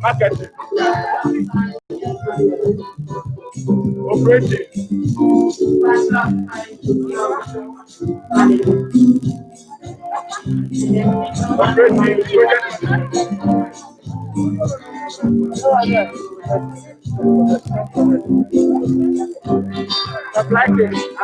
Marketing. Operating. Supply chain.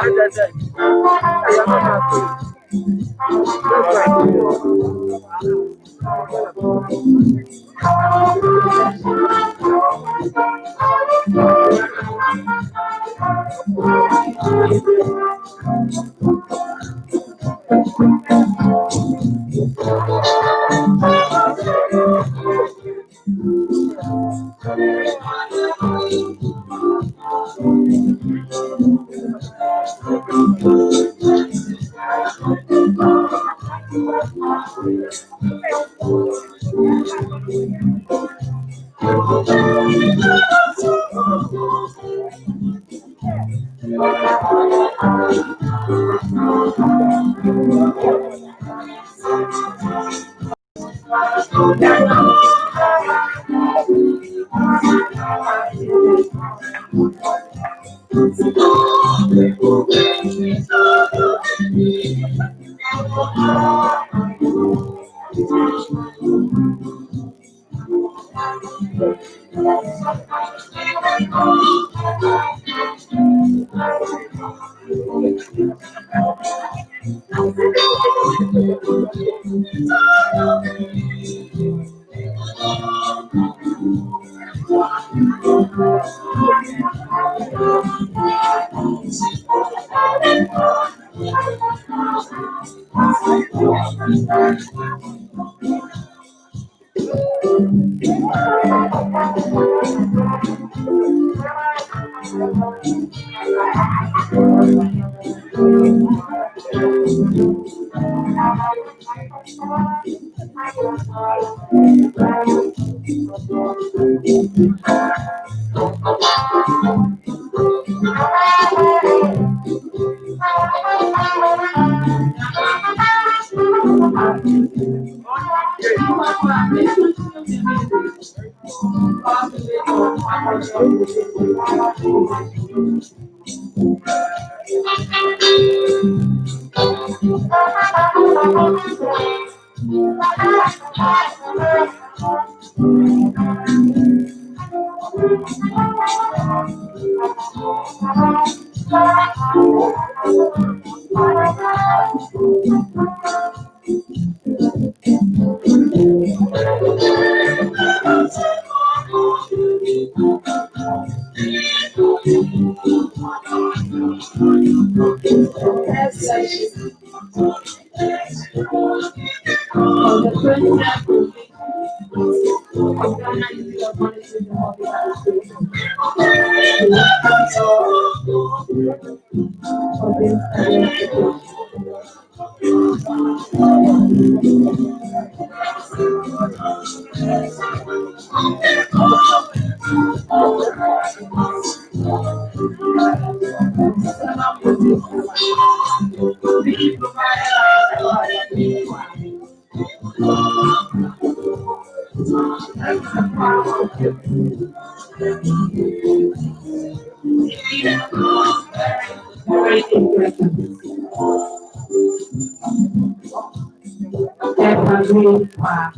Evergreen Park,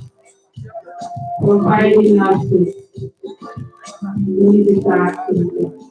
providing us with musical activities.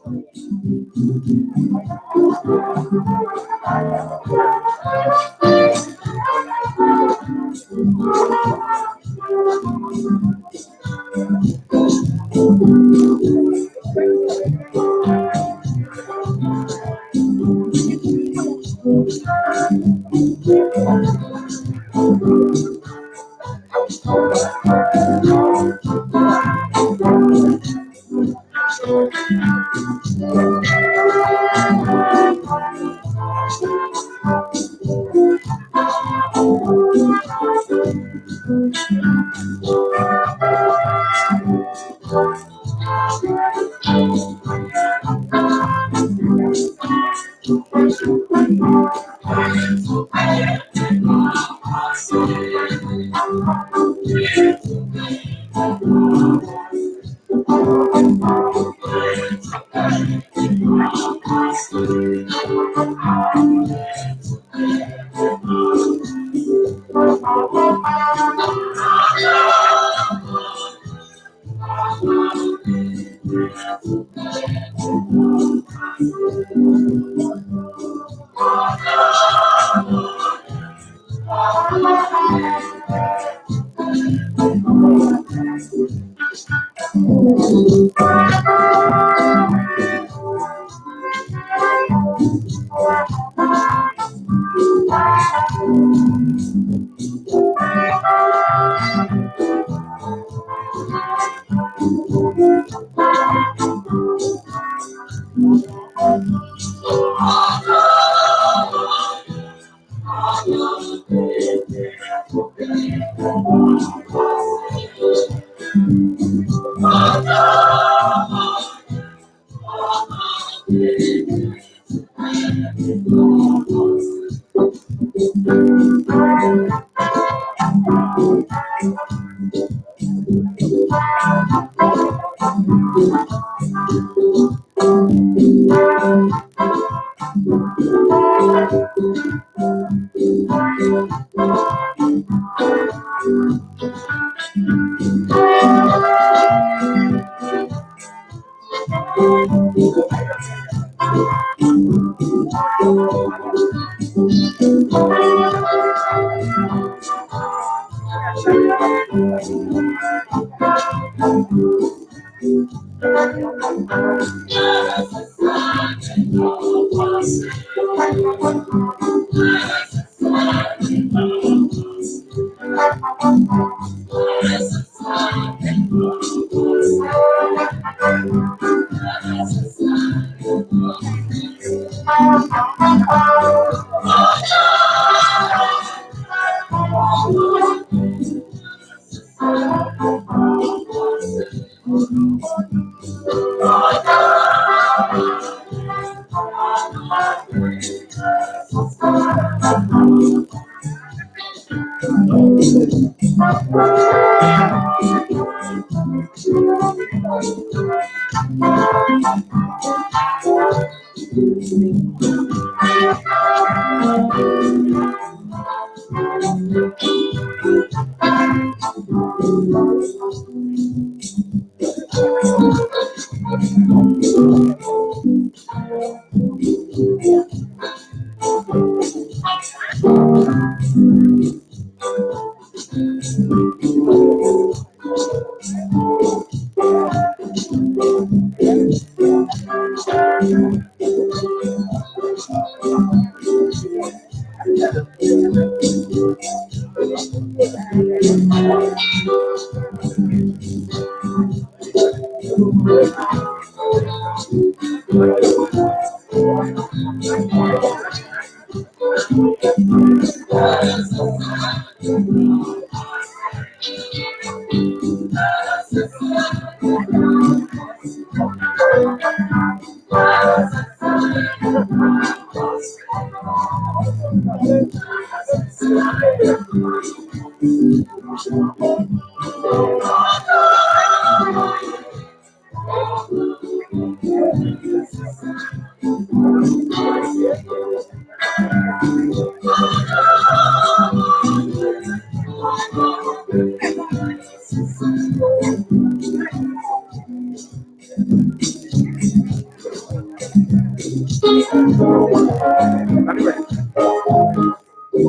Good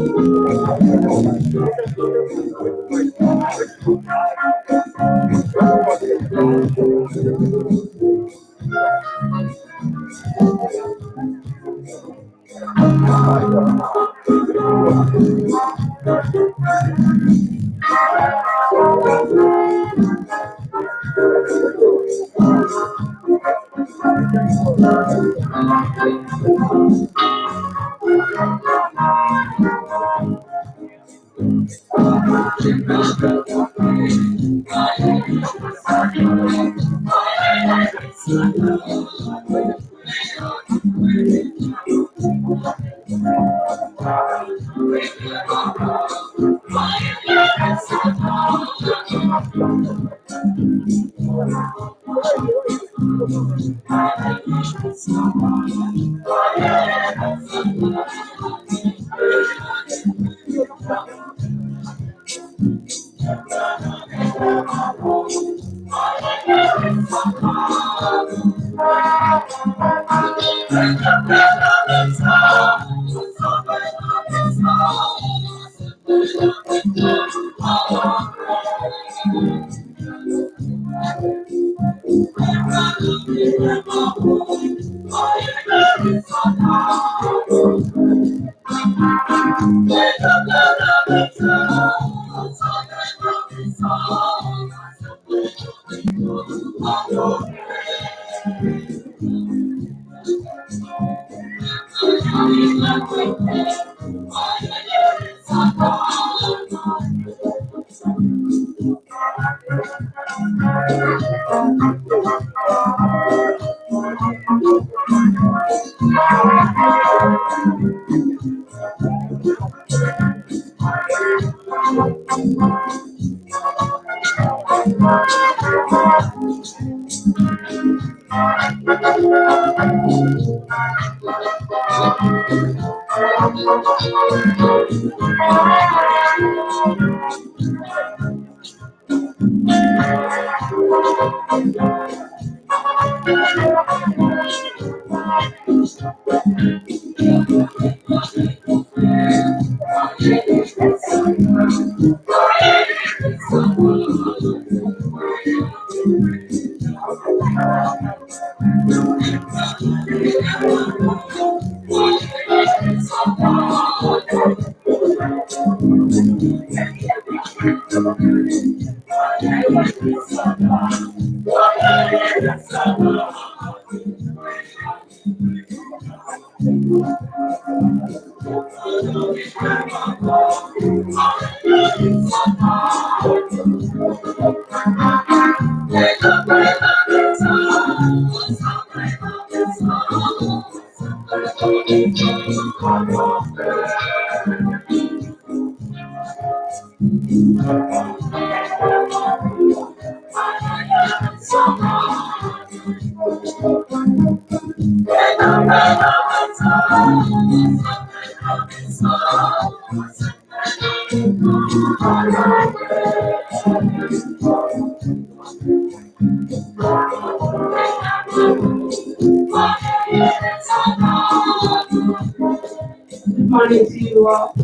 morning to you all.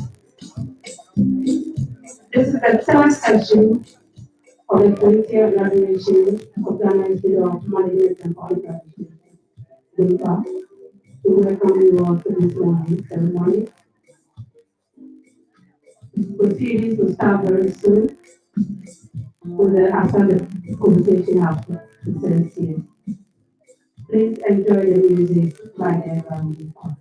This is the third session of the 20th graduation of Ghana Institute of Management and Public Administration, Gimpa. We welcome you all to this morning ceremony. Proceedings will start very soon after the conversation after the here. Please enjoy the music by the Gimpa.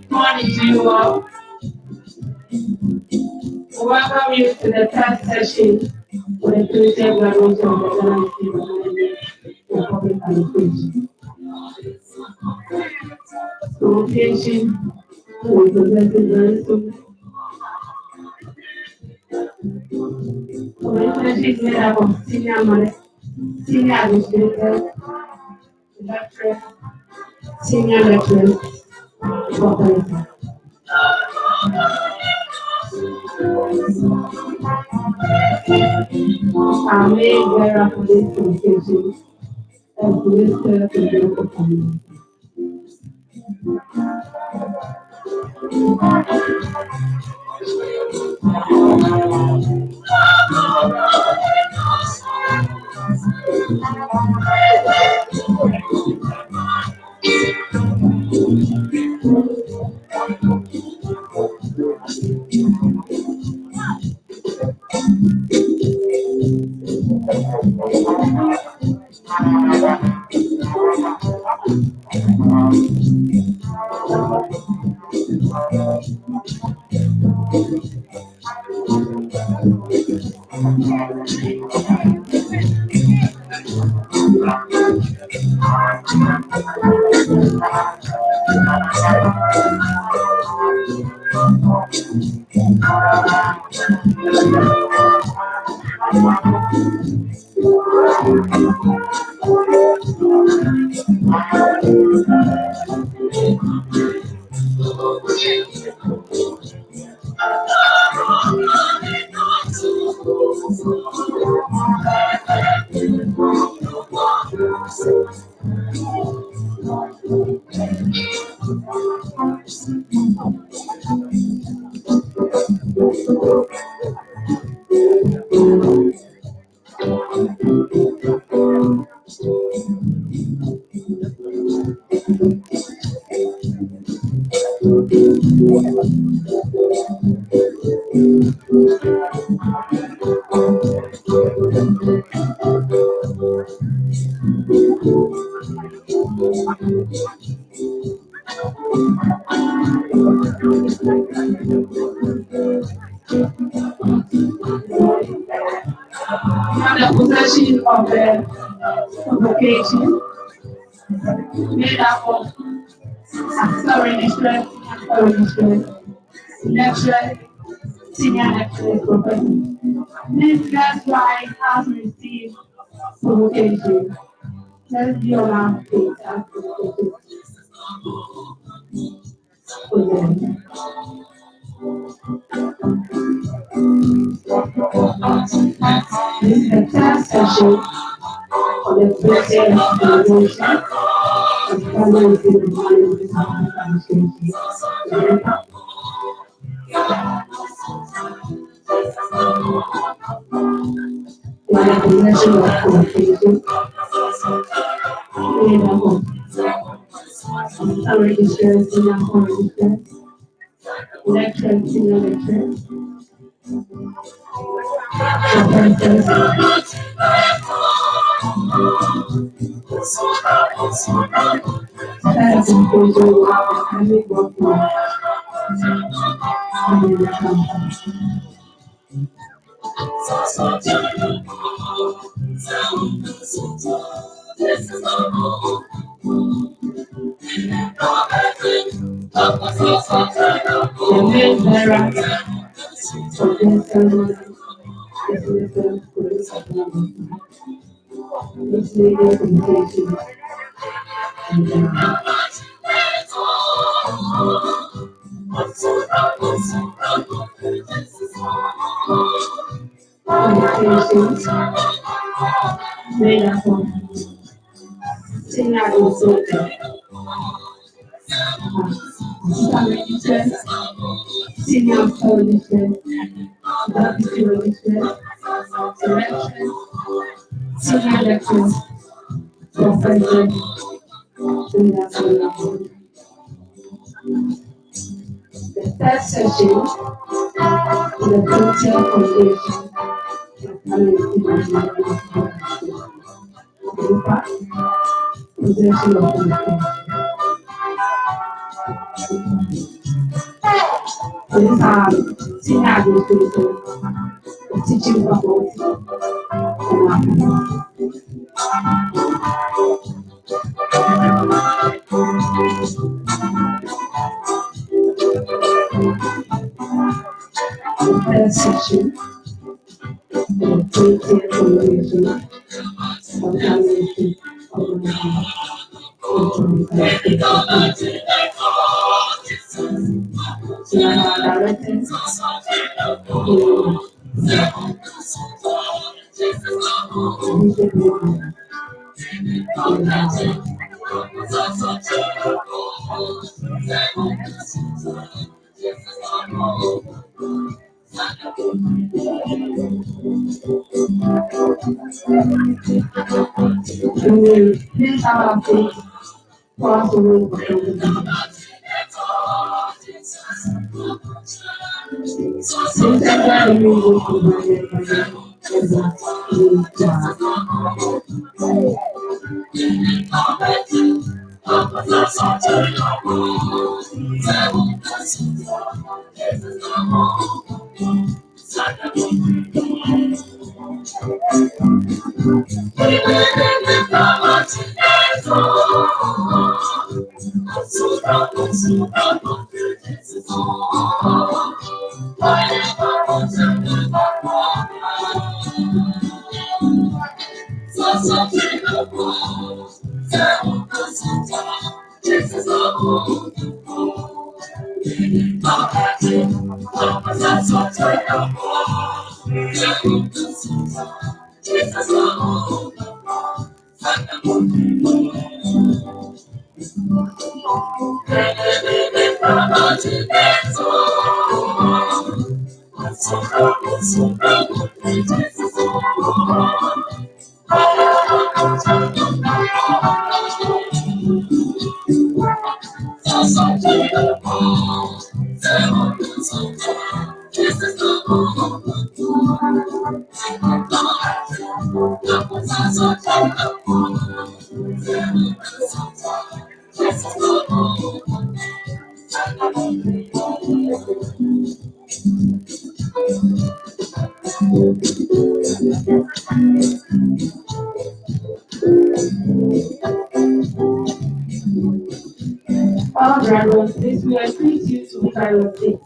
Morning to you all. Welcome you to the third session for the Tuesday graduation of the Ghana Institute of Management and Public Administration. Convocation will be presented very soon. Convocation is made up of senior administrators, lecturers, senior lecturers, faculty. Our main bearer for this convocation is Mr. Gimpa. The possession of the convocation made up of assistant registrars, lecturers, senior lecturers, professors. This guest line has received convocation. Let's be on our feet as convocation. This is the third session of the Tuesday graduation of the Ghana Institute of Management and Public Administration. The recognition of convocation made up of assistant registrars, senior registrars, lecturers, senior lecturers, professors, that convocation will have a academic workload in the campus. The main bearer for this ceremony is Mr. Gimpa. This leading convocation and Communications made up of senior consultant, assistant registrar, senior registrar, deputy registrar, director, senior lecturer, professor, and that's all. The third session is the volunteer foundation of Gimpa, possession of information. So these are senior administrators, the teaching faculty, and the third session is the volunteer foundation of community organization. So our directors will please have updates for us to know for since everybody will go provided by the exact all drivers, please we encourage you to carry your seat.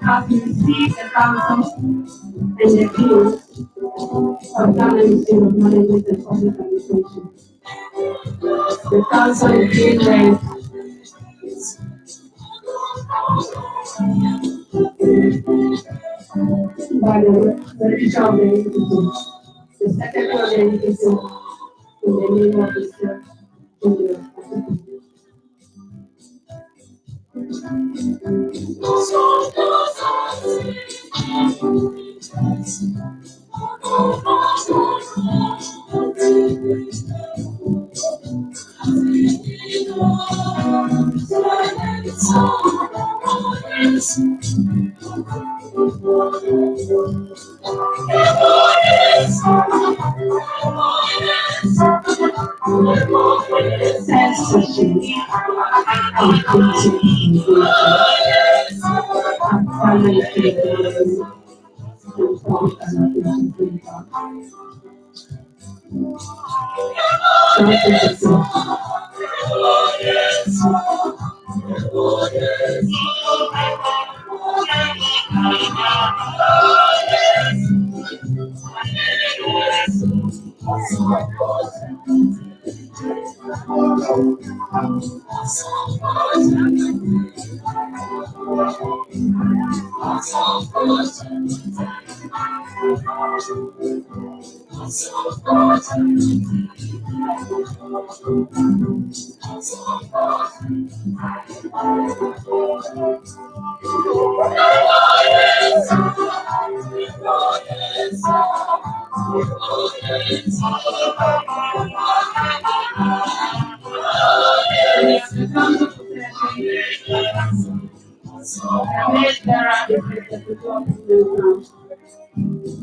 As we receive the counsel and the views of Ghana Institute of Management and Public Administration. The council is being led by the registrar of the institute, the secretary of the institute, in the name of Mr. Junior.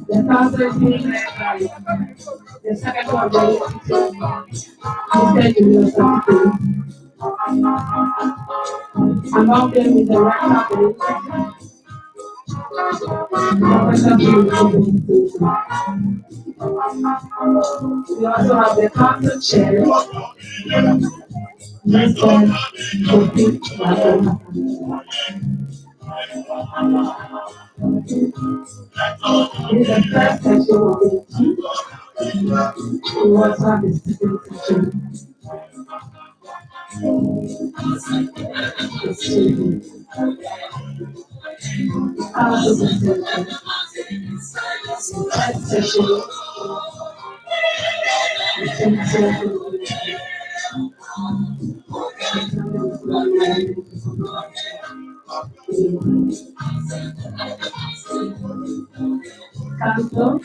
The council is being led by the secretary of the institute, Mr. Junior Secretary. Among them is the rector of the institute, Professor Bill of the institution. We also have the council chair, Mr. Kofi Wagner. This is the first session of the team. We also have the second session. Council session. First session. The second session. Council.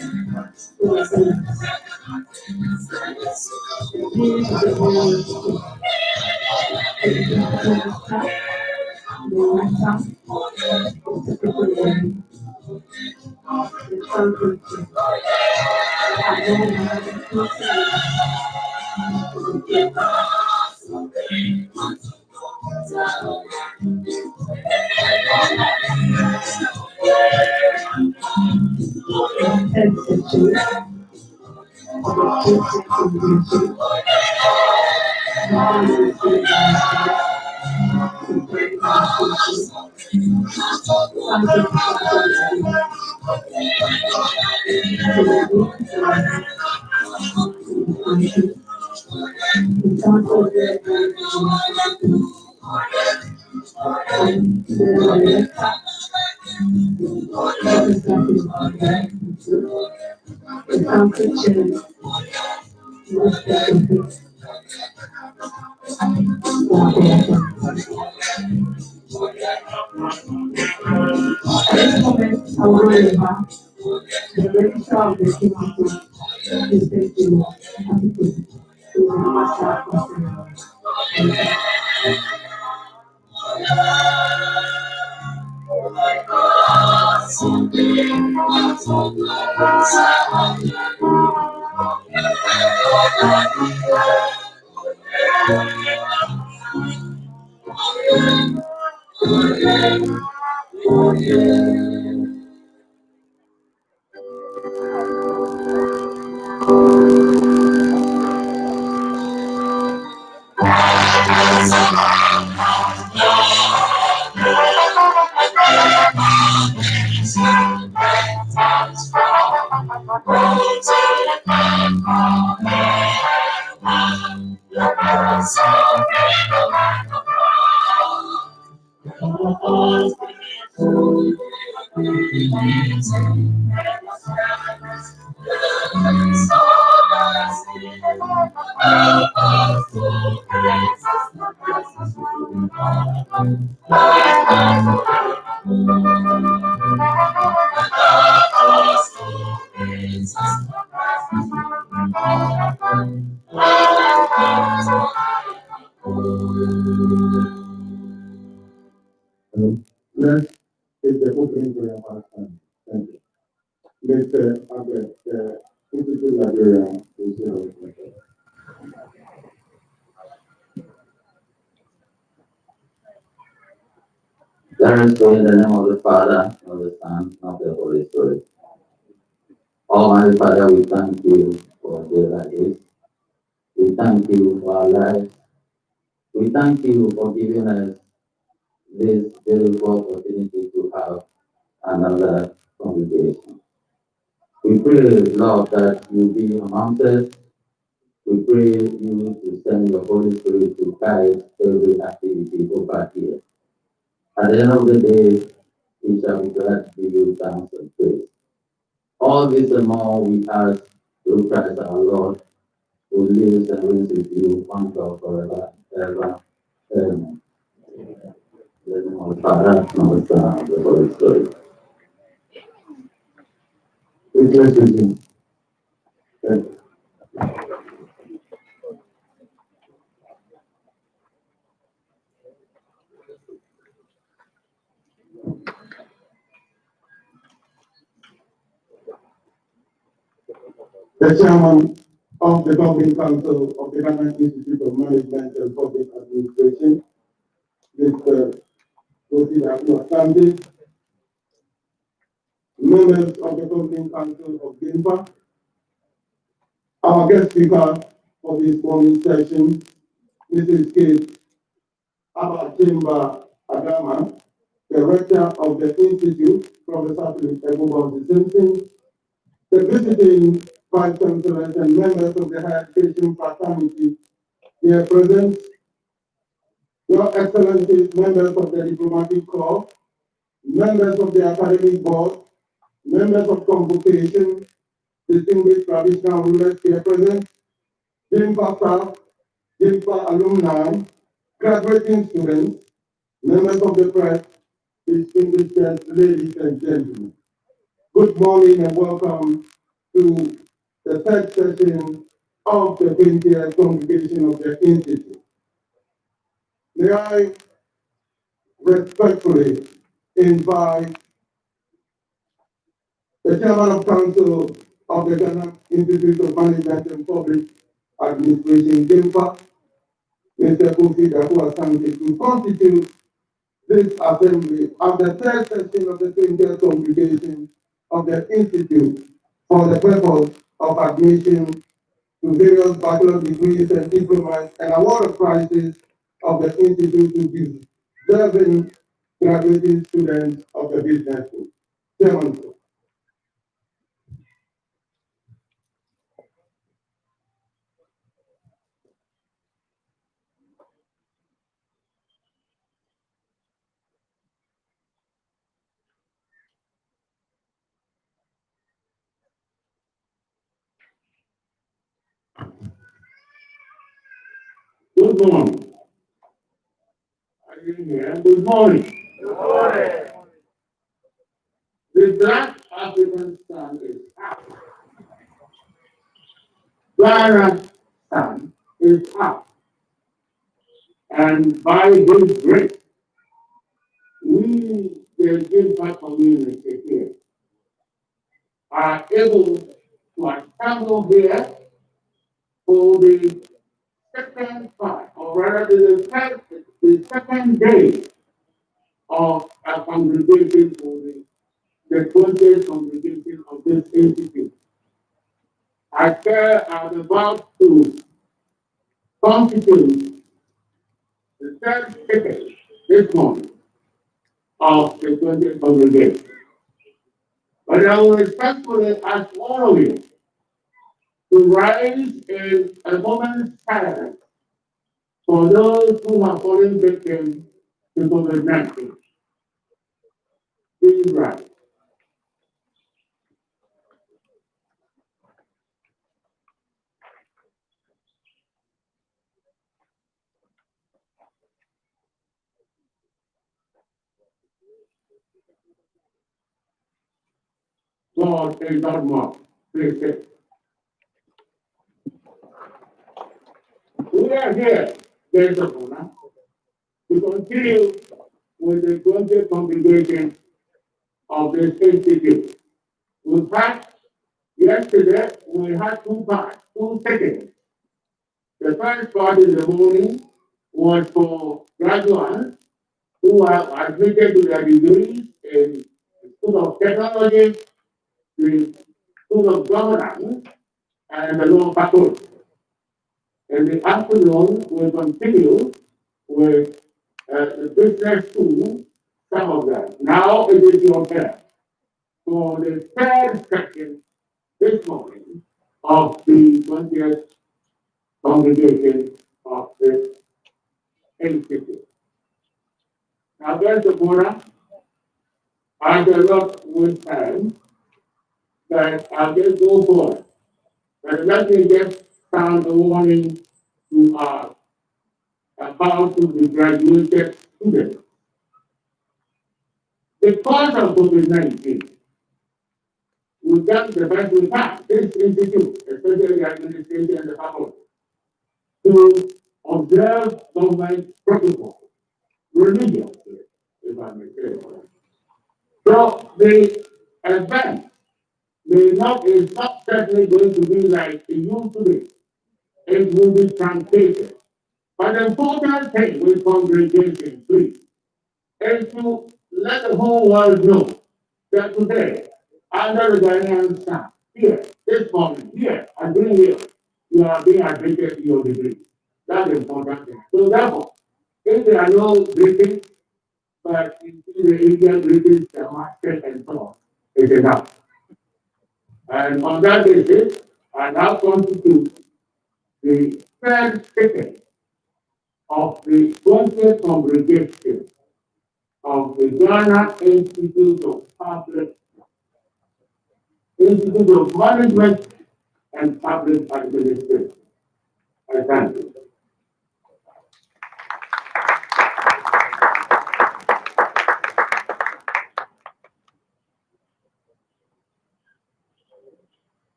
this moment, I will hand over to the registrar of the Council, Mr. Jim Appice, who is the master of ceremony. Thank you. Next is the opening prayer partner. Thank you. Mr. Abed, the Institute Librarian, is here with me. Let us pray in the name of the Father, of the Son, and of the Holy Spirit. Almighty Father, we thank you for a day like this. We thank you for our lives. We thank you for giving us this beautiful opportunity to have another congregation. We pray, Lord, that you be amongst us. We pray you to send your Holy Spirit to guide every activity over here. At the end of the day, we shall be glad to give you thanks and praise. All this and more we ask through Christ our Lord, who lives and reigns with you, one God forever, ever. Amen. In the name of the Father, and of the Son, and of the Holy Spirit. Please let's begin. Thank you. The chairman of the Governing Council of the Ghana Institute of Management and Public Administration, Mr. Rosie Asante, members of the Governing Council of Gimpa, our guest speaker for this morning session, Mrs. Kate Abachimba Adama, Director of the Institute, Professor Philip Ebobonzi Simpson, the visiting Vice Chancellors and members of the Higher Education Fraternity here present, Your Excellencies, members of the Diplomatic Corps, members of the Academic Board, members of Convocation, distinguished traditional rulers here present, Gimpa staff, Gimpa alumni, graduating students, members of the press, distinguished guests, ladies and gentlemen. Good morning and welcome to the third session of the 20th Congregation of the Institute. May I respectfully invite the Chairman of Council of the Ghana Institute of Management and Public Administration, Gimpa, Mr. Kofi Daku Asante, to constitute this assembly as the third session of the 20th Congregation of the Institute for the purpose of admission to various bachelor degrees and diplomas and award of prizes of the Institute to deserving graduating students of the business school. Chairman. Good morning. I sitting here, good morning. Good morning. The black African sun is up. Ghana sun is up. And by His grace, we, the Gimpa community here, are able to assemble here for the second part, or rather the second day of our congregation for the 20th congregation of this institute. I am about to constitute the third ticket this morning of the 20th congregation. But I will respectfully ask all of you to rise in a moment's silence for those who have fallen victim to COVID-19. Please rise. God is not mocked. Please sit. We are here, therefore, to continue with the 20th congregation of this institute. In fact, yesterday we had two parts, two seconds. The first part in the morning was for graduates who are admitted to their degrees in the School of Technology, the School of Governance, and the Law Faculty. In the afternoon, we continue with the business school, some of them. Now it is your turn for the third section this morning of the 20th congregation of this institute. Now there's the border. I do not with time, but I'll just go for it. But let me just sound a warning to our about to be graduated students. Because of COVID-19, we've done the best we can, this institute, especially the administration and the faculty, to observe government protocol, religiously, if I may say so. So the event is not certainly going to be like it used to be. It will be truncated. But the important thing with congregation, please, is to let the whole world know that today, under the Ghanaian sun, here, this morning, here, and doing here, you are being admitted to your degree. That's the important thing. So therefore, if there are no greetings, but in the Indian greetings, the master and so on, is enough. And on that basis, I now constitute the third ticket of the 20th congregation of the Ghana Institute of Management and Public Administration. I thank you.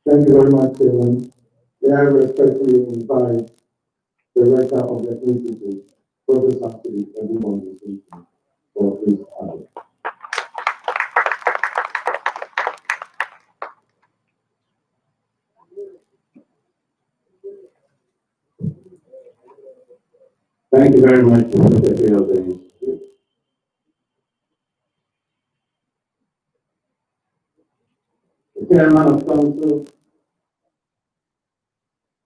Thank you very much, Chairman. May I respectfully invite the rector of the Institute, Professor Philip Ebumon, for his address. Thank you very much, Mr. Secretary of the Institute. The Chairman of Council,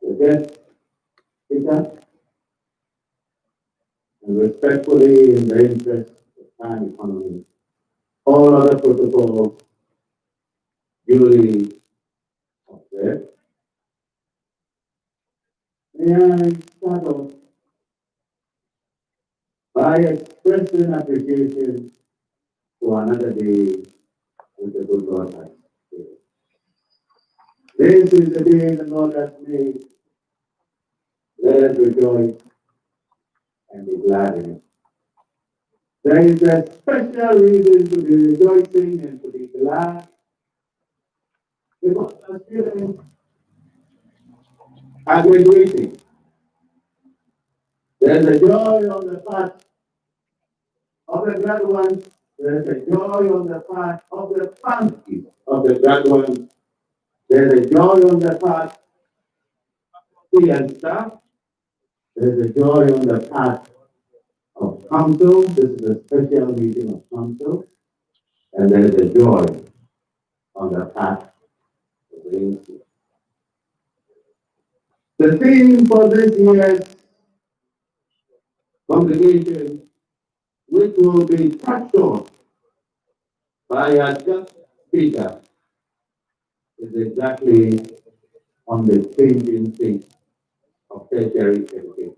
the guest speaker, and respectfully in the interest of time economy, all other protocols duly observed. May I start off by expressing appreciation for another day with the good Lord has given. This is the day the Lord has made. Let us rejoice and be glad in it. There is a special reason to be rejoicing and to be glad because our students are graduating. There's a joy on the part of the graduates. There's a joy on the part of the families of the graduates. There's a joy on the part of the and staff. There's a joy on the part of council. This is a special meeting of council. And there is a joy on the part of the institute. The theme for this year's congregation, which will be touched on by our just speaker, is exactly on the changing state of tertiary education.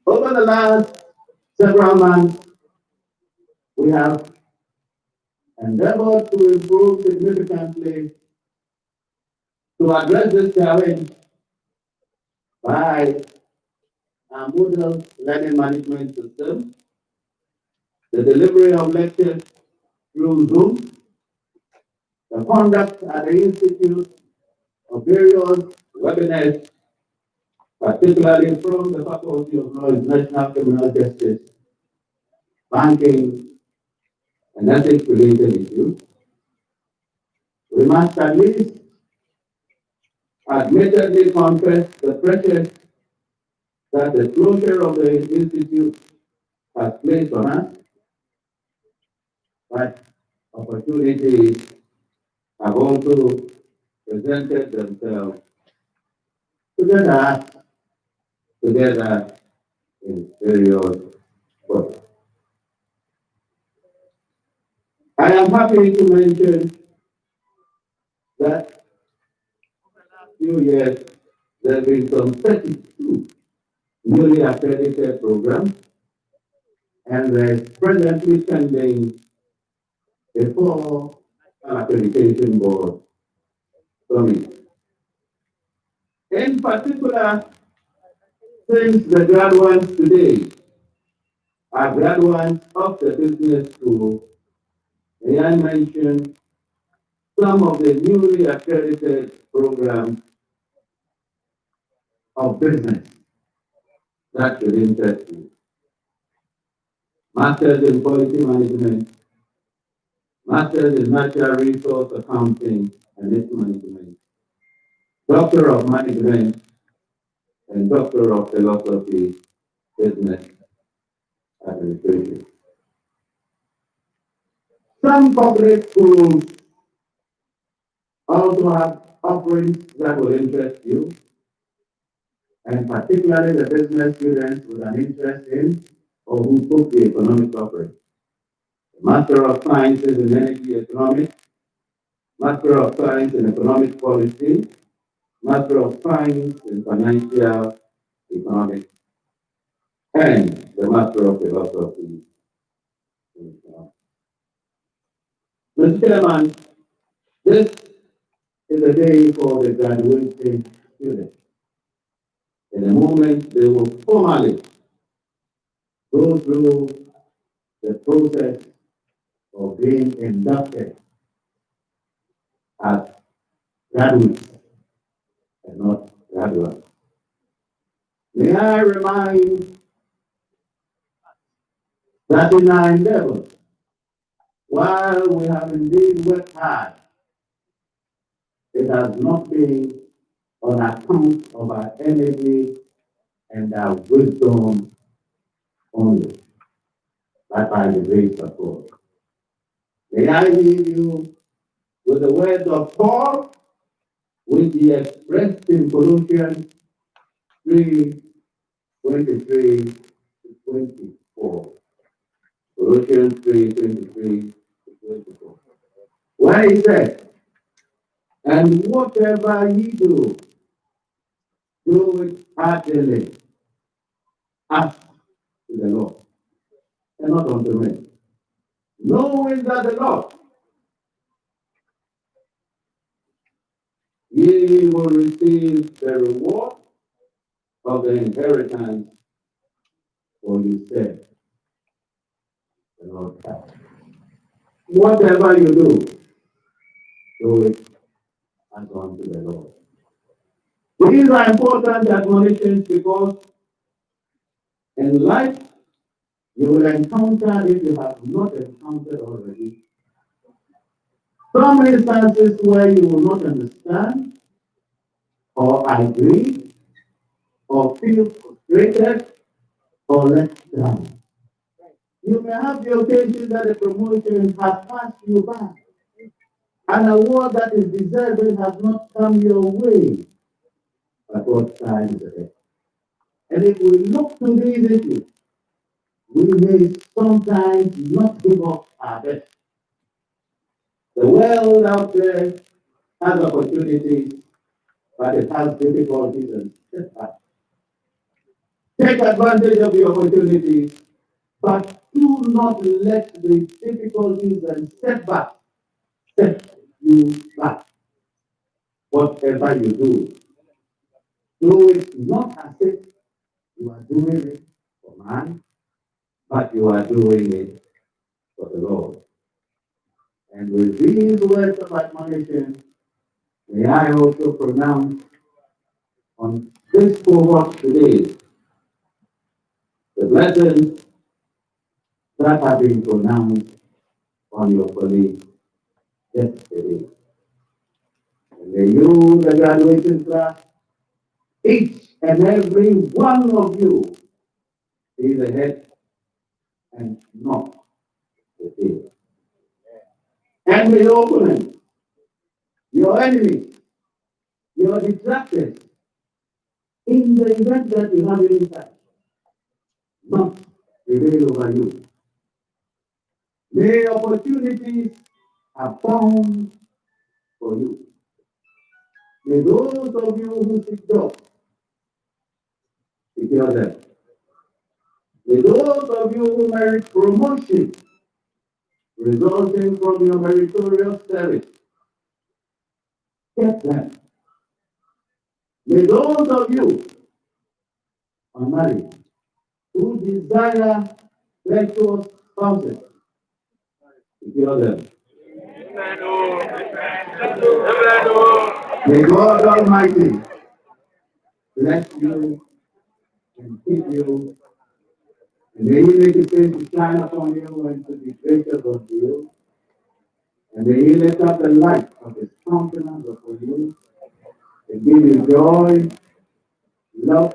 Over the last several months, we have endeavored to improve significantly to address this challenge by our model learning management system, the delivery of lectures through Zoom, the conduct at the Institute of various webinars, particularly from the Faculty of Law, International Criminal Justice, banking, and ethics related issues. We must at least admittedly confess the pressure that the closure of the Institute has placed on us, but opportunities have also presented themselves to get us together in various ways. I am happy to mention that over the last few years, there have been some 32 newly accredited programs, and there is presently pending a full accreditation board summit. In particular, since the graduates today are graduates of the business school, may I mention some of the newly accredited programs of business that should interest you. Masters in Quality Management, Masters in Natural Resource Accounting and Risk Management, Doctor of Management, and Doctor of Philosophy, Business Administration. Some public schools also have offerings that will interest you, and particularly the business students with an interest in or who took the economic offering. Master of Sciences in Energy Economics, Master of Science in Economic Policy, Master of Science in Financial Economics, and the Master of Philosophy in Economics. Mr. Chairman, this is a day for the graduating students. In a moment, they will formally go through the process of being inducted as graduates and not graduates. May I remind that in our endeavors, while we have indeed worked hard, it has not been on account of our energy and our wisdom only, but by the grace of God. May I leave you with the words of Paul, which he expressed in Colossians 3:23 to 24. Colossians 3:23 to 24. Where he said, and whatever ye do, do it heartily, as to the Lord, and not unto men. Knowing that the Lord, ye will receive the reward of the inheritance for you said the Lord has. Whatever you do it as unto the Lord. These are important admonitions because in life you will encounter, if you have not encountered already, some instances where you will not understand or agree or feel frustrated or let down. You may have the occasion that a promotion has passed you by. An award that is deserving has not come your way. But what time is it? And if we look to these issues, we may sometimes not give up our best. The world out there has opportunities, but it has difficulties and setbacks. Take advantage of the opportunities, but do not let the difficulties and setbacks set you back. Whatever you do it not as if you are doing it for man, but you are doing it for the Lord. And with these words of admonition, may I also pronounce on this cohort today the blessings that have been pronounced on your colleagues yesterday. And may you, the graduating class, each and every one of you, be the head and not the tail. And may your opponents, your enemies, your detractors, in the event that you have any time, not prevail over you. May opportunities abound for you. May those of you who seek jobs secure them. May those of you who merit promotion resulting from your meritorious service get them. May those of you unmarried who desire virtuous spouses secure them. May God Almighty bless you and keep you, and may He make His face to shine upon you and to be gracious unto you, and may He lift up the light of His countenance upon you, and give you joy, love,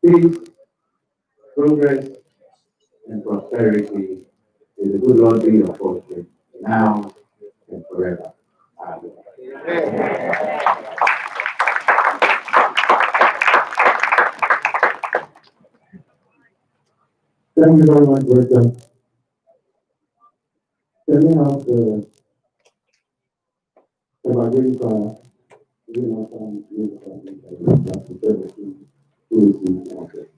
peace, progress, and prosperity. May the good Lord be your portion now and forever. Amen. Thank you very much, Richard. Can we have the Gimpa, who is in office?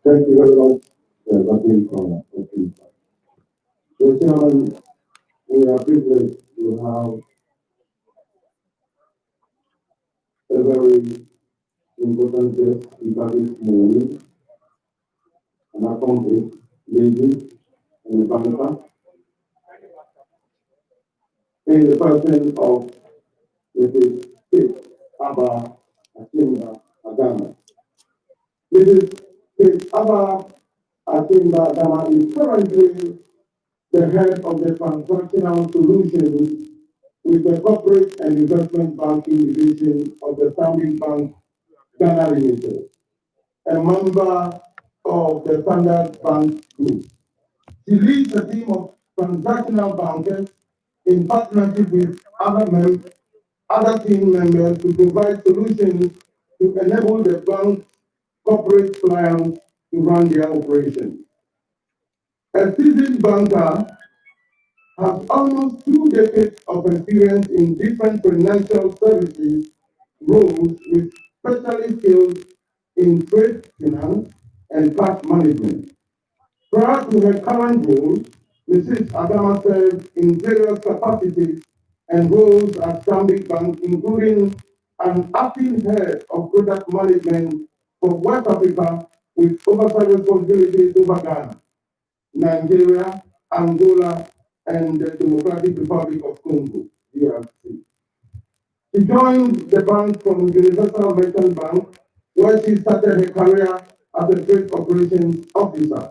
Thank you very much, Dr. Kona. So, Chairman, we are privileged to have a very important guest this morning, an accomplished lady and a banker, in the person of Mrs. Kate Abba Achimba Agama. Mrs. Kate Abba Achimba Agama is currently the head of the transactional solutions with the corporate and investment banking division of the Standing Bank Ghana Limited, a member of the Standard Bank Group. She leads a team of transactional bankers in partnership with other team members to provide solutions to enable the bank's corporate clients to run their operations. A seasoned banker has almost 2 decades of experience in different financial services roles with specialist skills in trade finance and cash management. Prior to her current role, Mrs. Adama served in various capacities and roles at Stanbic Bank, including an acting head of product management for West Africa with oversight responsibilities over Ghana, Nigeria, Angola, and the Democratic Republic of Congo, DRC. She joined the bank from Universal Merchant Bank, where she started her career as a trade operations officer.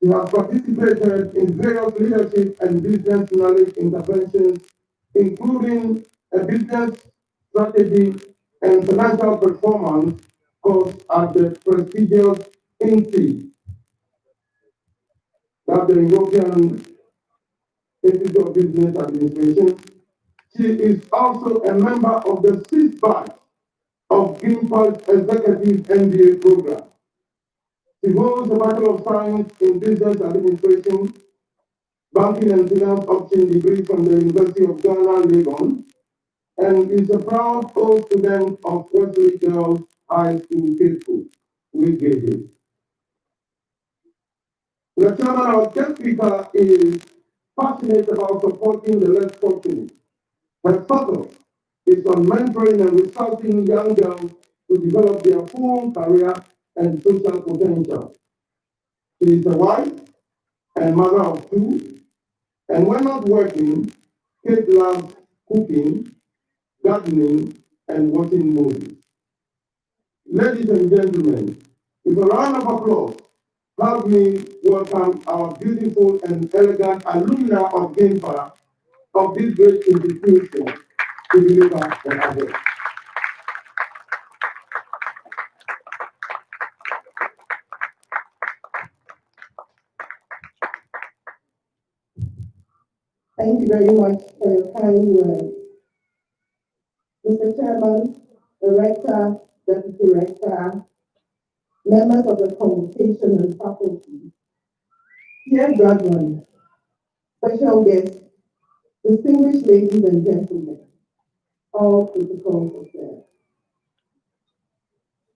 She has participated in various leadership and business knowledge interventions, including a business strategy and financial performance course at the prestigious INSEAD, that's the European Institute of Business Administration. She is also a member of the 6th batch of Gimpa's Executive MBA program. She holds a Bachelor of Science in Business Administration, Banking and Finance option degree from the University of Ghana, Legon, and is a proud old student of Wesley Girls High School, Faithful, Wigate. The chairman, our guest speaker, is passionate about supporting the less fortunate. Her focus is on mentoring and resourcing young girls to develop their full career and social potential. She is a wife and mother of 2, and when not working, Kate loves cooking, gardening, and watching movies. Ladies and gentlemen, with a round of applause, help me welcome our beautiful and elegant alumna of Gimpa of this great institution to deliver the address. Thank you very much for your kind words. Mr. Chairman, Director, Deputy Rector, members of the Convocation and faculty, dear brethren, special guests, distinguished ladies and gentlemen, all protocols observed.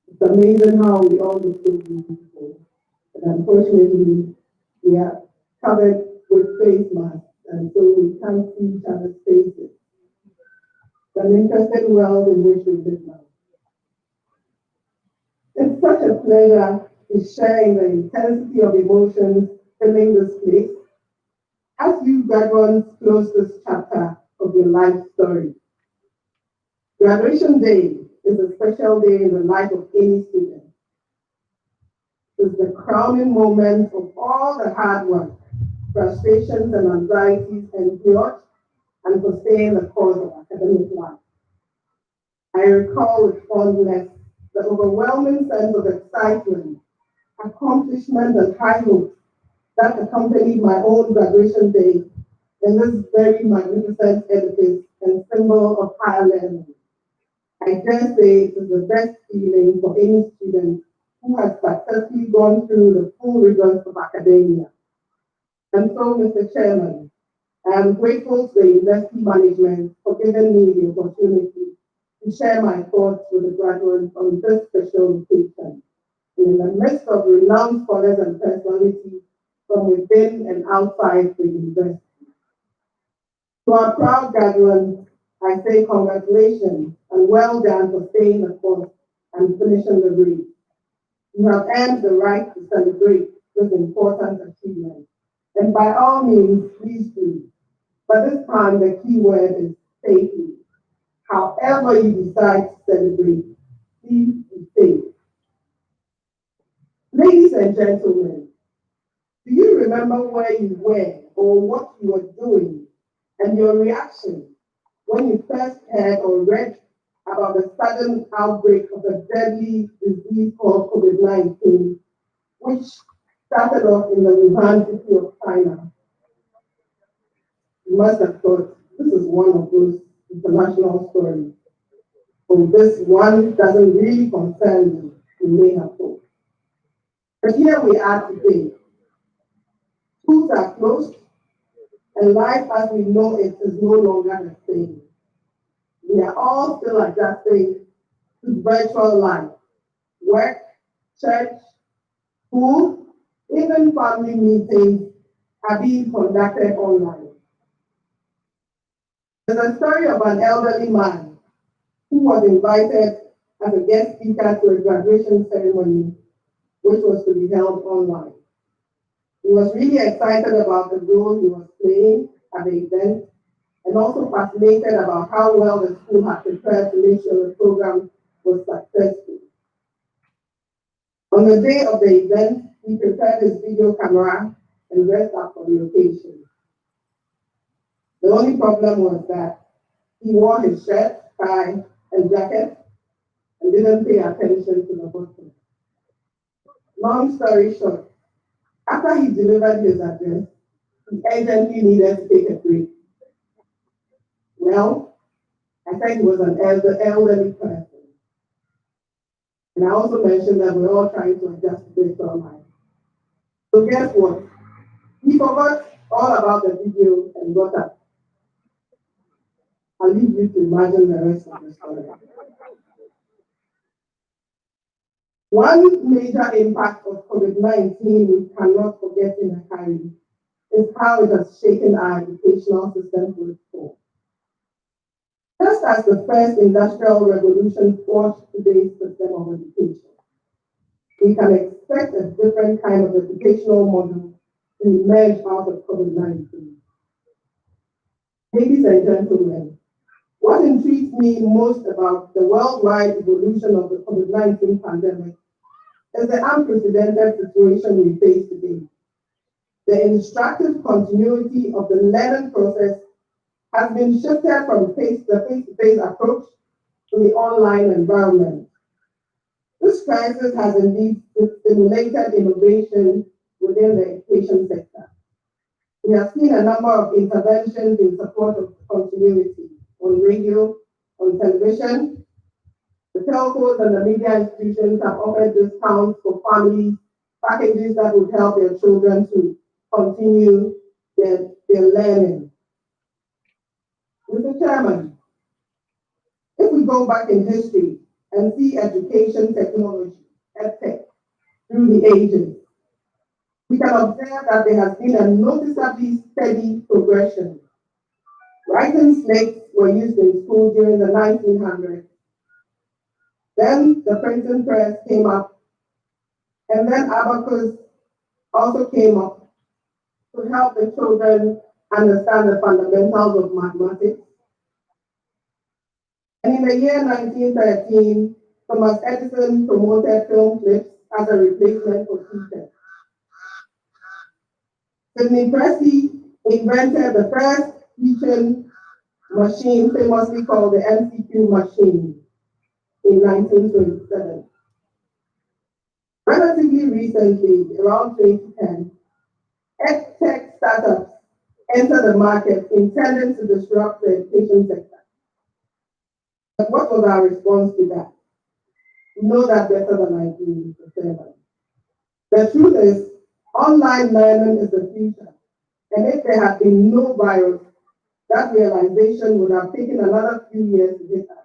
It's amazing how we all look so beautiful, but unfortunately, We are covered with face masks, and so we can't see each other's faces. It's an interesting world in which we live now. It's such a pleasure to share in the intensity of emotions filling this place as you graduates close this chapter of your life story. Graduation day is a special day in the life of any student. It's the crowning moment of all the hard work, frustrations, and anxieties endured and for staying the course of academic life. I recall with fondness the overwhelming sense of excitement, accomplishment, and high hopes that accompanied my own graduation day in this very magnificent edifice and symbol of higher learning. I dare say it is the best feeling for any student who has successfully gone through the full rigors of academia. And so, Mr. Chairman, I am grateful to the university management for giving me the opportunity to share my thoughts with the graduates on this special occasion. In the midst of renowned scholars and personalities from within and outside the university. To our proud graduates, I say congratulations and well done for staying the course and finishing the race. You have earned the right to celebrate this important achievement. And by all means, please do. But this time, the key word is safely. However you decide to celebrate, please be safe. Ladies and gentlemen, do you remember where you were or what you were doing and your reaction when you first heard or read about the sudden outbreak of a deadly disease called COVID-19, which started off in the Wuhan city of China? You must have thought, this is one of those international stories. Oh, this one doesn't really concern me, you may have thought. But here we are today. Schools are closed, and life as we know it is no longer the same. We are all still adjusting to virtual life, work, church, school, even family meetings are being conducted online. There's a story of an elderly man who was invited as a guest speaker to a graduation ceremony, which was to be held online. He was really excited about the role he was playing at the event and also fascinated about how well the school had prepared to make sure the program was successful. On the day of the event, he prepared his video camera and dressed up for the occasion. The only problem was that he wore his shirt, tie, and jacket and didn't pay attention to the button. Long story short, after he delivered his address, he urgently needed to take a break. Well, I said he was an elderly person. And I also mentioned that we're all trying to adjust to virtual life. So guess what? He forgot all about the video and got up. I'll leave you to imagine the rest of the story. One major impact of COVID-19 we cannot forget in a hurry is how it has shaken our educational system to its core. Just as the first industrial revolution forged today's system of education, we can expect a different kind of educational model to emerge out of COVID-19. Ladies and gentlemen, what intrigues me most about the worldwide evolution of the COVID-19 pandemic is the unprecedented situation we face today. The instructive continuity of the learning process has been shifted from the face-to-face approach to the online environment. This crisis has indeed stimulated innovation within the education sector. We have seen a number of interventions in support of continuity on radio, on television. The telcos and the media institutions have offered discounts for families, packages that would help their children to continue their learning. Mr. Chairman, if we go back in history and see education technology, EdTech, through the ages, we can observe that there has been a noticeably steady progression. Writing slates were used in school during the 1900s. Then the printing press came up, and then abacus also came up to help the children understand the fundamentals of mathematics. And in the year 1913, Thomas Edison promoted film clips as a replacement for teachers. Sidney Pressley invented the first teaching machine, famously called the MCQ machine, in 1927. Relatively recently, around 2010, EdTech startups entered the market intending to disrupt the education sector. But what was our response to that? You know that better than I do, Mr. Chairman. The truth is, online learning is the future. And if there had been no virus, that realization would have taken another few years to get us.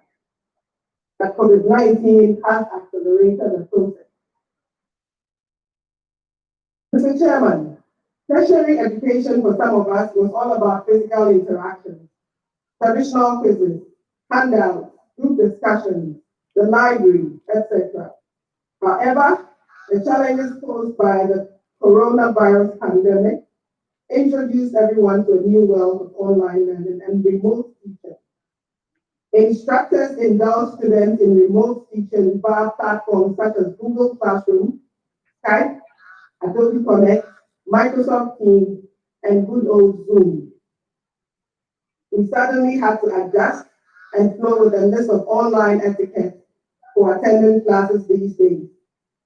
But COVID-19 has accelerated the process. Mr. Chairman, tertiary education for some of us was all about physical interaction, traditional quizzes, handouts, group discussions, the library, etc. However, the challenges posed by the coronavirus pandemic introduced everyone to a new world of online learning and remote teaching. Instructors indulge students in remote teaching via platforms such as Google Classroom, Skype, Adobe Connect, Microsoft Teams, and good old Zoom. We suddenly had to adjust and flow with a list of online etiquette for attending classes these days,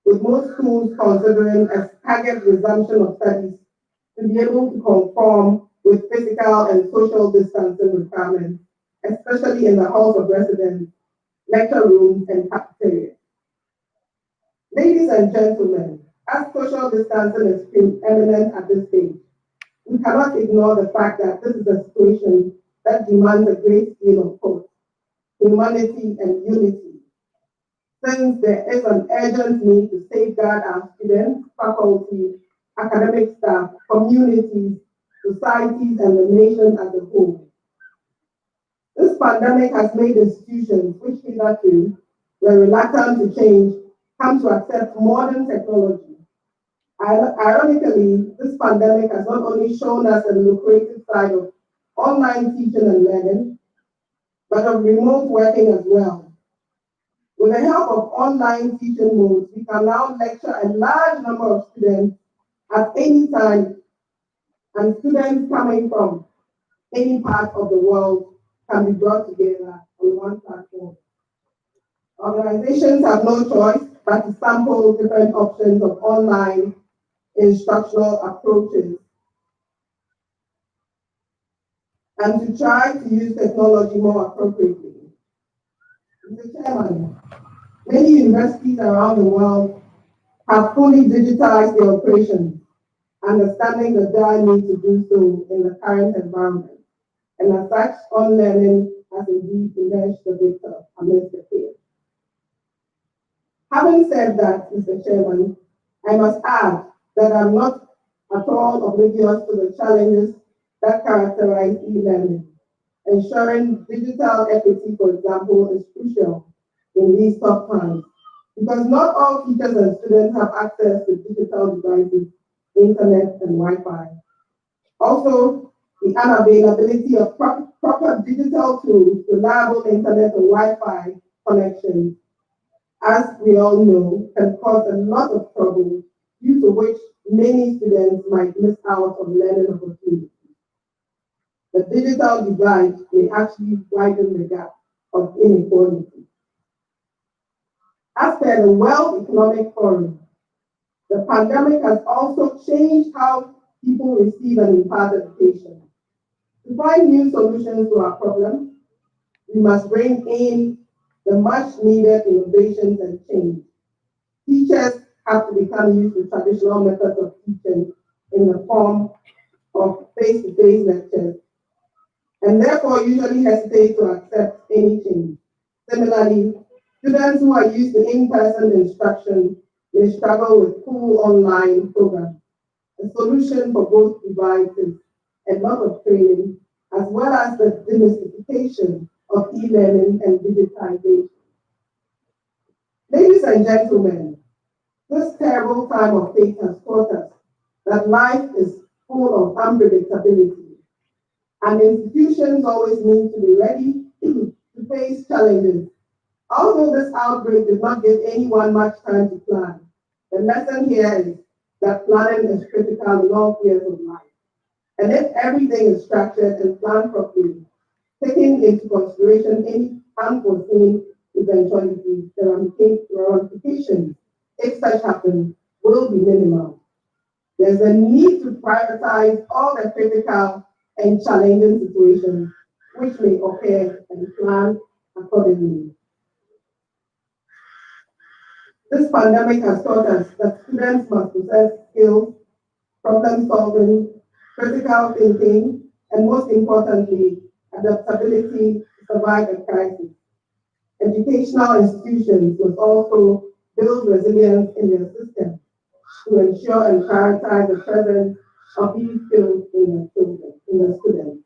with most schools considering a staggered resumption of studies to be able to conform with physical and social distancing requirements, especially in the halls of residence, lecture rooms, and cafeterias. Ladies and gentlemen, as social distancing is preeminent at this stage, we cannot ignore the fact that this is a situation that demands a great deal of hope, humanity, and unity, since there is an urgent need to safeguard our students, faculty, academic staff, communities, societies, and the nation as a whole. This pandemic has made institutions which hitherto were reluctant to change come to accept modern technology. Ironically, this pandemic has not only shown us the lucrative side of online teaching and learning, but of remote working as well. With the help of online teaching modes, we can now lecture a large number of students at any time, and students coming from any part of the world can be brought together on one platform. Organizations have no choice but to sample different options of online instructional approaches and to try to use technology more appropriately. Mr. Chairman, many universities around the world have fully digitized their operations, understanding the dire need to do so in the current environment. And as such, on-learning has indeed emerged the victor amidst the field. Having said that, Mr. Chairman, I must add that I'm not at all oblivious to the challenges that characterize e-learning. Ensuring digital equity, for example, is crucial in these tough times, because not all teachers and students have access to digital devices, internet, and Wi-Fi. Also, the unavailability of proper digital tools, reliable internet and Wi-Fi connections, as we all know, can cause a lot of trouble, due to which many students might miss out on learning opportunities. The digital divide may actually widen the gap of inequality. As per the World Economic Forum, the pandemic has also changed how people receive and impart education. To find new solutions to our problems, we must bring in the much needed innovations and change. Teachers have to become used to traditional methods of teaching in the form of face-to-face lectures, and therefore usually hesitate to accept any change. Similarly, students who are used to in-person instruction may struggle with full online programs. a solution for both devices, a lot of training, as well as the demystification of e-learning and digitization. Ladies and gentlemen, this terrible time of fate has taught us that life is full of unpredictability, and institutions always need to be ready to face challenges. Although this outbreak did not give anyone much time to plan, the lesson here is that planning is critical in all spheres of life. And if everything is structured and planned properly, taking into consideration any unforeseen eventualities, the ramifications, if such happen, will be minimal. There's a need to prioritize all the critical and challenging situations which may occur and plan accordingly. This pandemic has taught us that students must possess skills, problem solving, critical thinking, and most importantly, adaptability to survive a crisis. Educational institutions must also build resilience in their system to ensure and prioritize the presence of these skills in the students.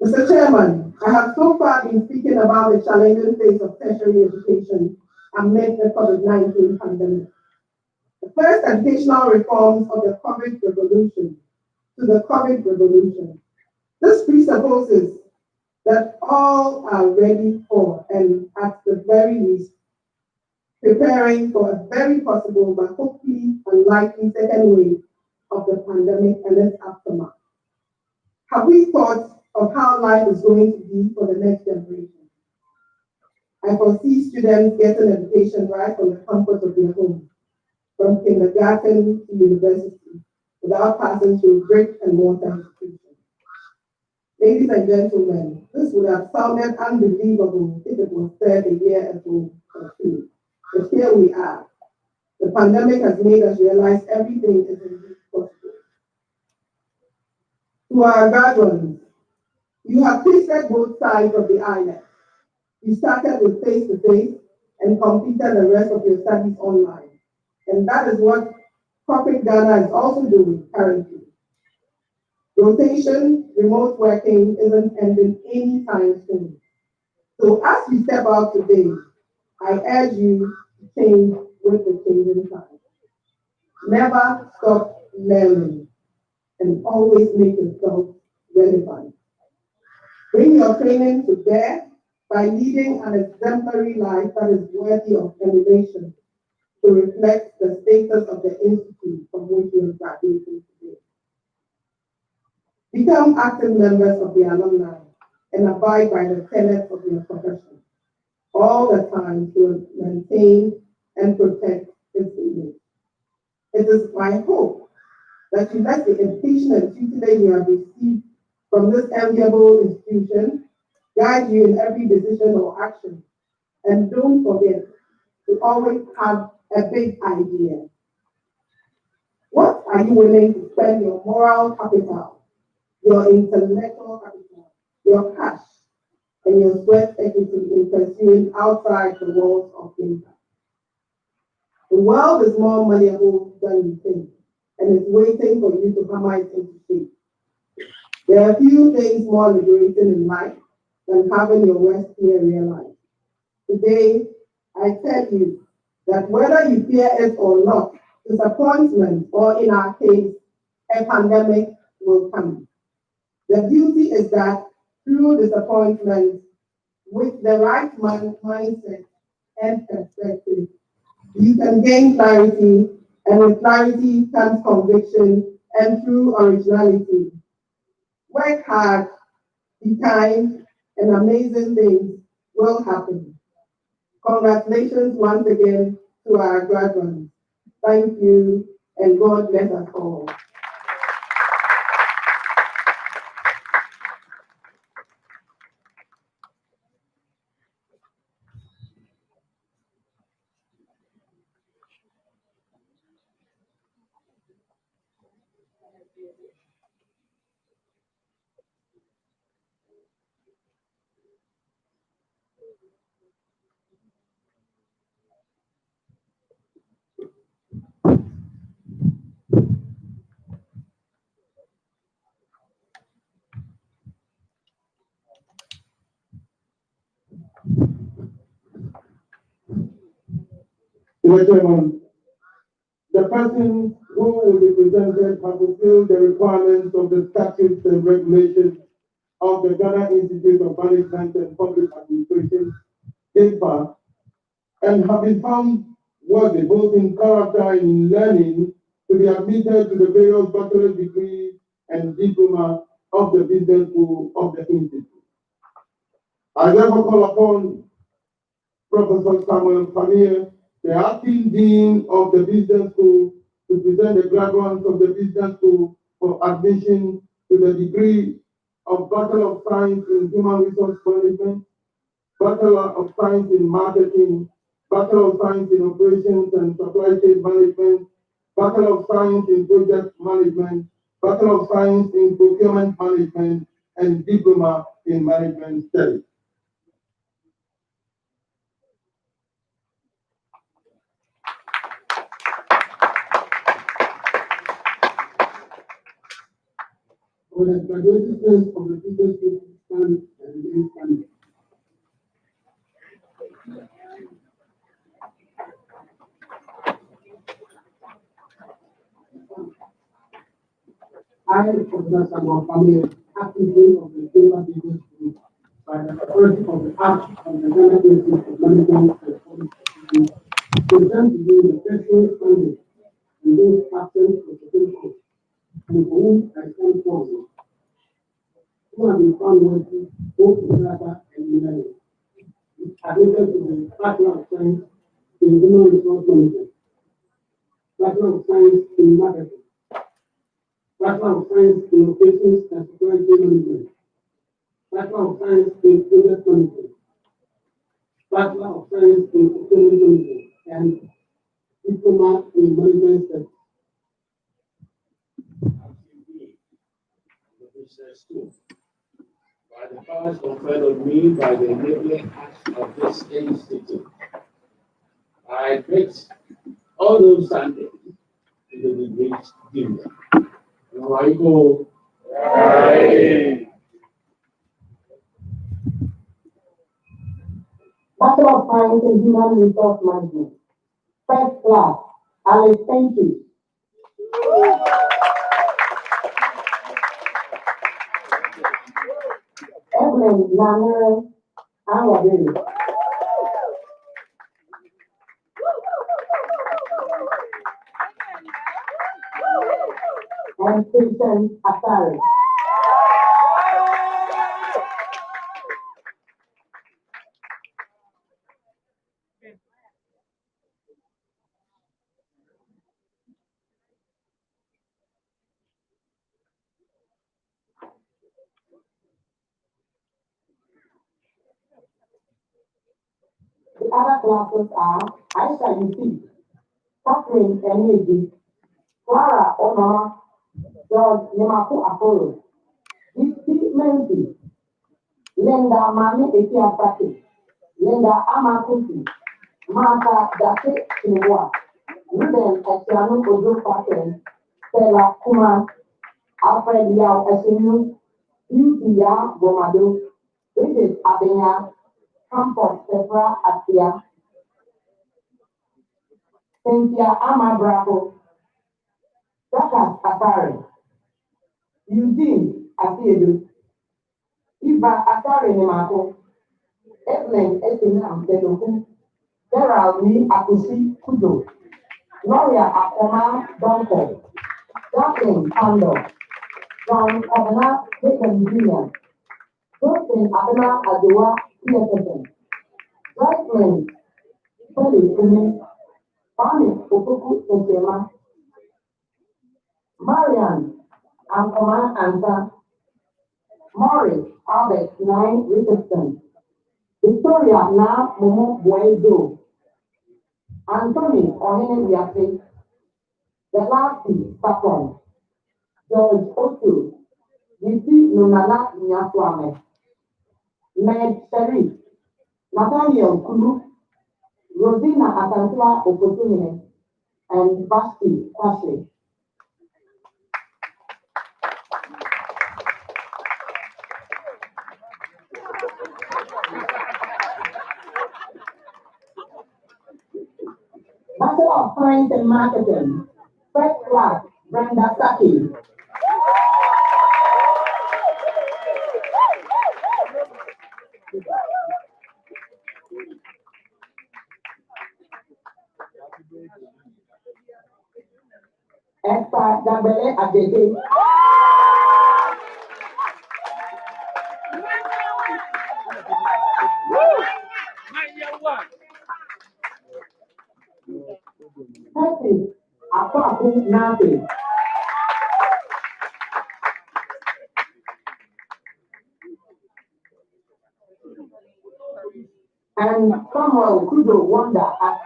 Mr. Chairman, I have so far been speaking about the challenging phase of tertiary education amid the COVID-19 pandemic. The first educational reforms of the COVID revolution to the COVID revolution. This presupposes that all are ready for, and at the very least, preparing for a very possible but hopefully unlikely second wave of the pandemic and its aftermath. Have we thought of how life is going to be for the next generation? I foresee students getting education right from the comfort of their home, from kindergarten to university, without passing through brick and mortar institutions. Ladies and gentlemen, this would have sounded unbelievable if it was said a year ago or two. But here we are. The pandemic has made us realize everything is indeed possible. To our graduates, you have tasted both sides of the island. You started with face-to-face and completed the rest of your studies online. And that is what corporate Ghana is also doing currently. Rotation, remote working isn't ending anytime soon. So as you step out today, I urge you to change with the changing times. Never stop learning and always make yourself relevant. Bring your training to bear by leading an exemplary life that is worthy of emulation to reflect the status of the institute from which you are graduating today. Become active members of the alumni and abide by the tenets of your profession all the time to maintain and protect its image. It is my hope that you let the education and tutelage you have received from this enviable institution guide you in every decision or action. And don't forget to always have a big idea. What are you willing to spend your moral capital, your intellectual capital, your cash, and your sweat equity in pursuing outside the walls of Gimpa? The world is more malleable than you think, and it's waiting for you to hammer it into shape. There are few things more liberating in life than having your worst fear realized. Today, I tell you that whether you fear it or not, disappointment, or in our case, a pandemic will come. The beauty is that through disappointment, with the right mindset and perspective, you can gain clarity, and with clarity comes conviction and true originality. Work hard, be kind, and amazing things will happen. Congratulations once again to our graduates. Thank you, and God bless us all. Mr. Chairman, the person who will be presented have fulfilled the requirements of the statutes and regulations of the Ghana Institute of Management and Public Administration, Gimpa, and have been found worthy both in character and in learning to be admitted to the various bachelor's degrees and diploma of the business school of the institute. I therefore call upon Professor Samuel Famir, the acting dean of the business school, to present the graduates of the business school for admission to the degree of Bachelor of Science in Human Resource Management, Bachelor of Science in Marketing, Bachelor of Science in Operations and Supply Chain Management, Bachelor of Science in Project Management, Bachelor of Science in Procurement Management, and Diploma in Management Studies. With the graduating students of the business school stand and remain standing. I, Professor Samuel Famir, acting dean of the Gimpa Business Group, by the authority of the Act of the Ghana Institute of Management and Public Administration, present to you the personal standing and those absent from the Supreme Court, and for whom I stand forward, who have been found worthy both in character and in learning, admitted to the Bachelor of Science in Human Resource Management, Bachelor of Science in Marketing, Bachelor of Science in Operations and Supply Chain Management, Bachelor of Science in Project Management, Bachelor of Science in Procurement Management, and Diploma in Management Studies. The business school. By the powers conferred on me by the enabling acts of this institute, I admit all those standing to the degrees given. Right. Bachelor of Science in Human Resource Management. First class, Alice, thank you. Evelyn Nanere Awabiri. And Christian Asari. The other classes are Aisha Yusi, Catherine Enedi, Clara Onoma, George Nemaku Apollo, Dixie Menzi, Linda Mami Ekiasaki, Linda Amakusi, Martha Dake Chinua, Ruben Etiano Ojo Faten, Stella Kuma, Alfred Yao Esenu, Beauty Ya Bomado, Bridget Abenya, Campos Sefra Asia, Cynthia Amabravo, Jacques Atari, Eugene Asiedu, Eva Atari Nemako, Evelyn Esinam Tedoku, Gerald Lee Akusi Kudo, Gloria Akoma Donko, Jacqueline Pando, John Abena Jacob Jr., Josephine Abena Adewa PSSN, Joycelyn Kelly Kumi, Kwame Opoku Echema, Marian Ankoma Anta, Morris Albert Nine Richardson, Victoria Na Momo Buedo, Anthony Ohene Wiase, Delasi Sapon, George Otu, Yisi Nunana Nyaswame, Ned Sherry, Nathaniel Kulu, Rosina Asantua Opotumine, and Vasti Kwasi. Master of Science and Marketing, first class, Brenda Saki. Esther Dabele Adede. Francis Akwaku Nate. And Samuel Kudo Wonder at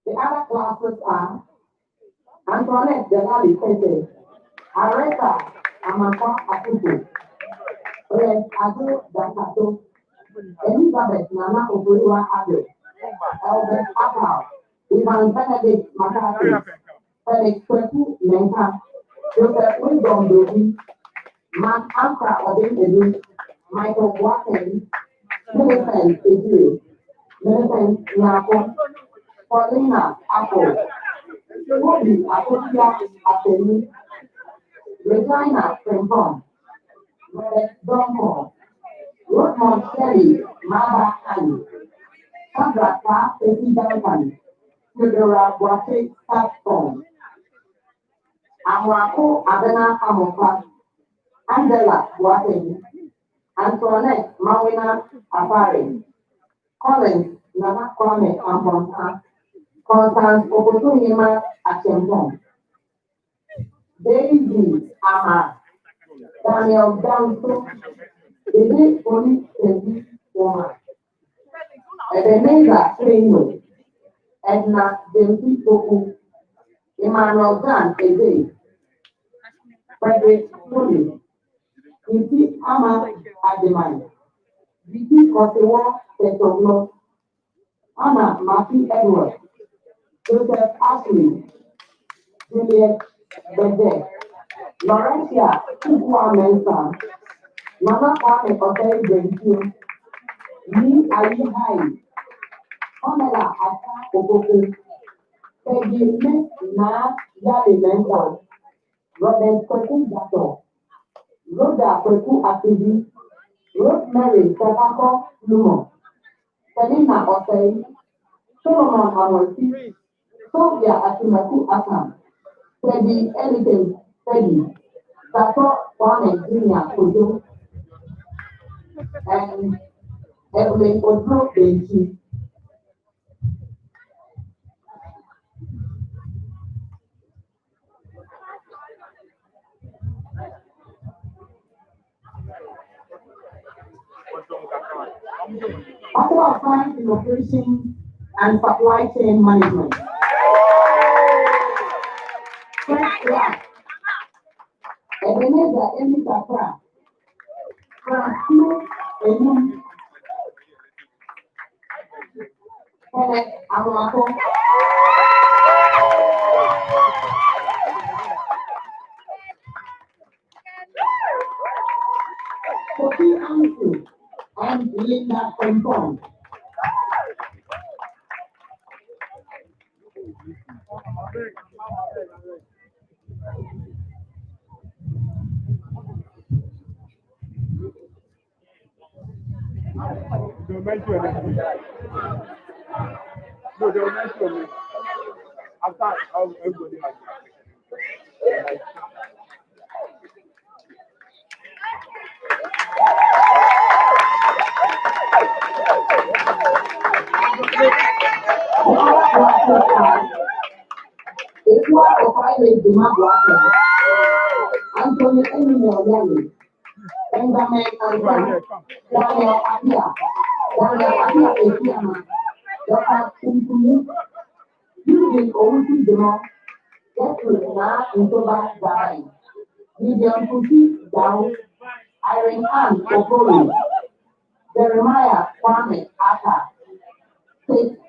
the other classes are Antoinette Delali Pete, Areta Amaka Akuku, Adu Dakato, Elizabeth Nana Obuwa Ado, Albert Apau, Ivan Benedict Makati, Felix Kweku Menka, Joseph Wisdom Dobi, Mark Ankra Odin Edu, Michael Watkins, Millicent Ejire, Millicent Nyako, Paulina Apple, Bobby Akosia Ateni, Regina Frempong, Red Donko, Rosemont Sherry, Maba Ali, Sandra Ka Pesi Duncan, Theodora Boate Satcom, Amwako Abena Amofa, Angela Boate, Antoinette Mawina Apare, Collins Nana Kwame Amonta, Constance Okotunima Achempong, Daisy Ama, Daniel Danso, Dede Oli Ebi Woma, Ebenezer Treno, Edna Dempi Toku, Emmanuel Dan Eze, Frederick Tony, Inti Ama Ademai, Vicky Kosewo Petoglo, Anna Maki Edward, Joseph Ashley, Juliet Bede, Laurentia Kukwa Mensa, Nana Kwame Otei Bentiu, Ni Ali Hai, Pamela Ata Okoko, Peggy Miss Na Yali Mensa, Robert Kweku Gato, Rhoda Kweku Akibi, Rosemary Tabako Lumo, Selina Otei, Solomon Amonsi, Sylvia Atimaku Asam, Teddy Elikin Teddy, Sato Kwame Jr. Kojo, and Evelyn Ojo Benchi. Master of Science in Operations and Supply Chain Management. First class, Ebenezer Emisakra, Francis Enu, Kenneth Amwako, Sophie Ansu, and Linda Frempong. Don't mention it. No, don't mention it. After everybody has Equal of Friday Dima Anthony Emmanuel Yami, Benjamin Anton, Daniel Apia, Ekiama, Dr. Kunkunu, Eugene Owusu Demo, Gertrude Na Ntoba Zabai, Gideon Kuti Dao, Irene Ann Okori, Jeremiah Kwame Ata, Faith